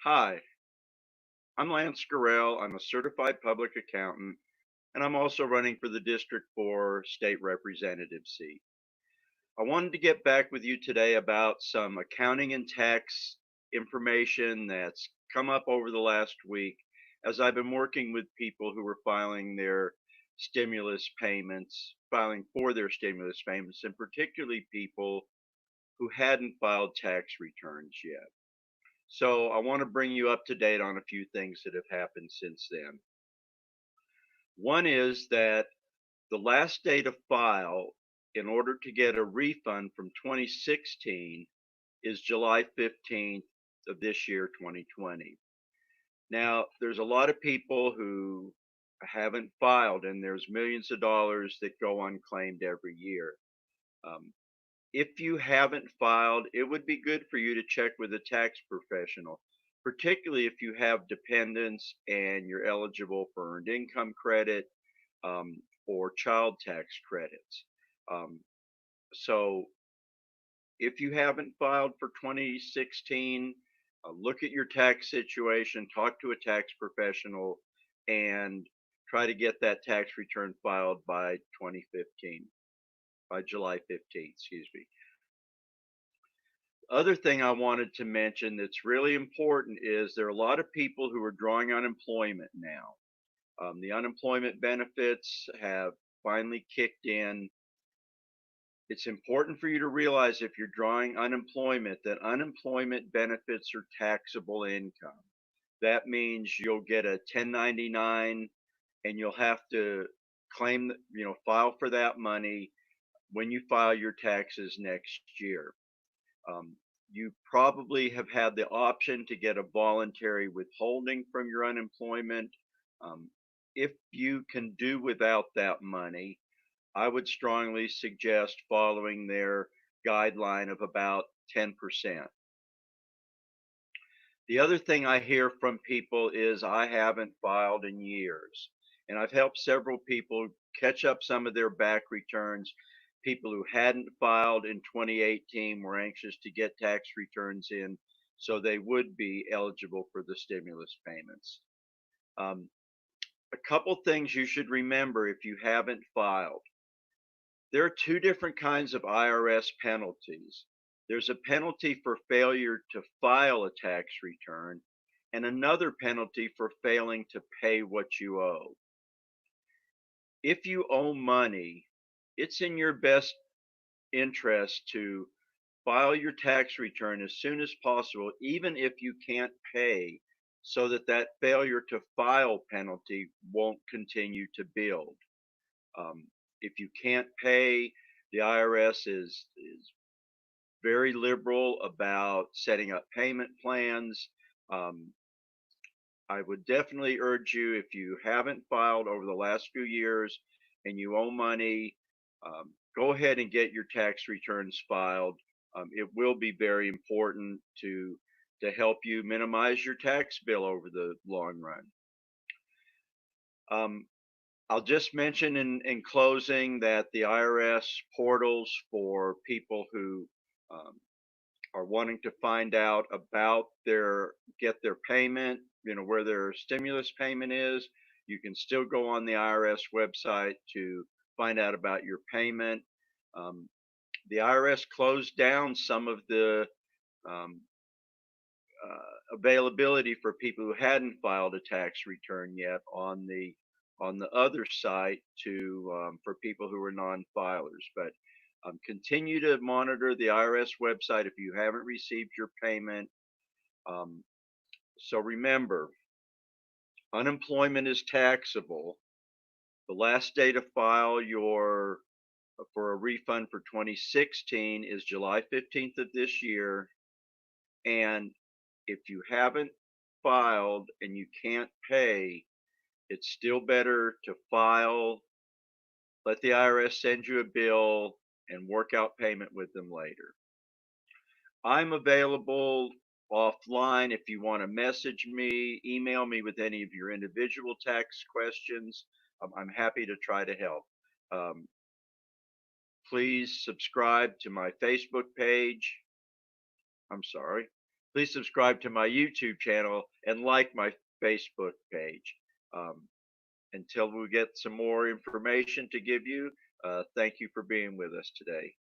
Hi, I'm Lance Gurel. I'm a certified public accountant, and I'm also running for the District 4 state representative seat. I wanted to get back with you today about some accounting and tax information that's come up over the last week as I've been working with people who are filing their stimulus payments, filing for their stimulus payments, and particularly people who hadn't filed tax returns yet. So I want to bring you up to date on a few things that have happened since then. One is that the last day to file in order to get a refund from 2016 is July 15th of this year, 2020. Now, there's a lot of people who haven't filed, and there's millions of dollars that go unclaimed every year. Um, if you haven't filed, it would be good for you to check with a tax professional, particularly if you have dependents and you're eligible for earned income credit or child tax credits. Um, so if you haven't filed for 2016, look at your tax situation, talk to a tax professional, and try to get that tax return filed by 2015, by July 15th, excuse me. Other thing I wanted to mention that's really important is there are a lot of people who are drawing unemployment now. The unemployment benefits have finally kicked in. It's important for you to realize if you're drawing unemployment that unemployment benefits are taxable income. That means you'll get a 1099 and you'll have to claim, file for that money when you file your taxes next year. Um, you probably have had the option to get a voluntary withholding from your unemployment. Um, if you can do without that money, I would strongly suggest following their guideline of about 10%. The other thing I hear from people is I haven't filed in years. And I've helped several people catch up some of their back returns. People who hadn't filed in 2018 were anxious to get tax returns in so they would be eligible for the stimulus payments. Um, a couple things you should remember if you haven't filed. There are two different kinds of IRS penalties. There's a penalty for failure to file a tax return and another penalty for failing to pay what you owe. If you owe money, it's in your best interest to file your tax return as soon as possible, even if you can't pay, so that that failure to file penalty won't continue to build. If you can't pay, the IRS is very liberal about setting up payment plans. Um, I would definitely urge you, if you haven't filed over the last few years and you owe money, go ahead and get your tax returns filed. It will be very important to help you minimize your tax bill over the long run. Um, I'll just mention in closing that the IRS portals for people who um, are wanting to find out about get their payment, where their stimulus payment is, you can still go on the IRS website to find out about your payment. Um, the IRS closed down some of the um, availability for people who hadn't filed a tax return yet on the other site to for people who are non-filers. But continue to monitor the IRS website if you haven't received your payment. Um, so remember, unemployment is taxable. The last day to file your for a refund for 2016 is July 15th of this year. And if you haven't filed and you can't pay, it's still better to file, let the IRS send you a bill, and work out payment with them later. I'm available offline if you want to message me, email me with any of your individual tax questions. I'm happy to try to help. Um, please subscribe to my Facebook page. I'm sorry. Please subscribe to my YouTube channel and like my Facebook page. Um, until we get some more information to give you, thank you for being with us today.